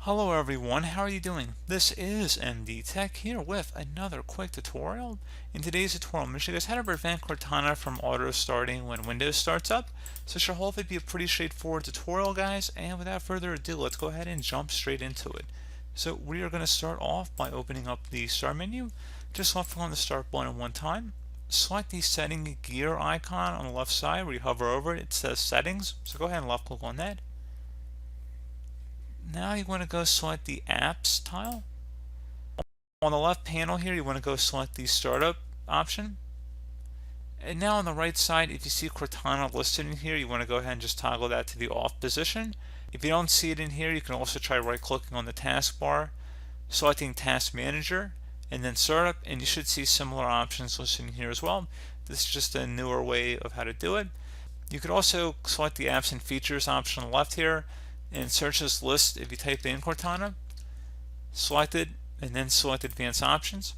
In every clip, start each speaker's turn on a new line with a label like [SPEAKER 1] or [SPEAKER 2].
[SPEAKER 1] Hello everyone, how are you doing? This is MD Tech here with another quick tutorial. In today's tutorial, I'm going to show you guys how to prevent Cortana from auto starting when Windows starts up. So it should hopefully be a pretty straightforward tutorial, guys, and without further ado, let's go ahead and jump straight into it. So we are going to start off by opening up the start menu. Just left click on the start button one time. Select the setting gear icon on the left side where you hover over it. It says settings, so go ahead and left click on that. Now you want to go select the apps tile. On the left panel here, you want to go select the startup option. And now on the right side, if you see Cortana listed in here, you want to go ahead and just toggle that to the off position. If you don't see it in here, you can also try right clicking on the taskbar, selecting Task Manager, and then Startup, and you should see similar options listed in here as well. This is just a newer way of how to do it. You could also select the Apps and Features option on the left here, and search this list. If you type in Cortana, select it, and then select Advanced Options.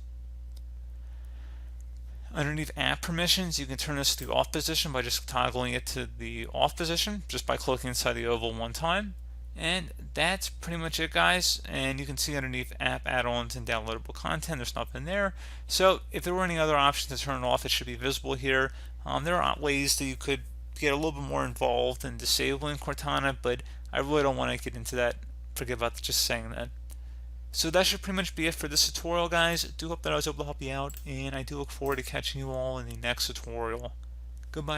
[SPEAKER 1] Underneath App Permissions, you can turn this to the off position by just toggling it to the off position, just by clicking inside the oval one time. And that's pretty much it, guys. And you can see underneath App Add-ons and Downloadable Content, there's nothing there. So if there were any other options to turn it off, it should be visible here. There are ways that you could get a little bit more involved in disabling Cortana, but I really don't want to get into that. Forget about just saying that. So that should pretty much be it for this tutorial, guys. I do hope that I was able to help you out, and I do look forward to catching you all in the next tutorial. Goodbye.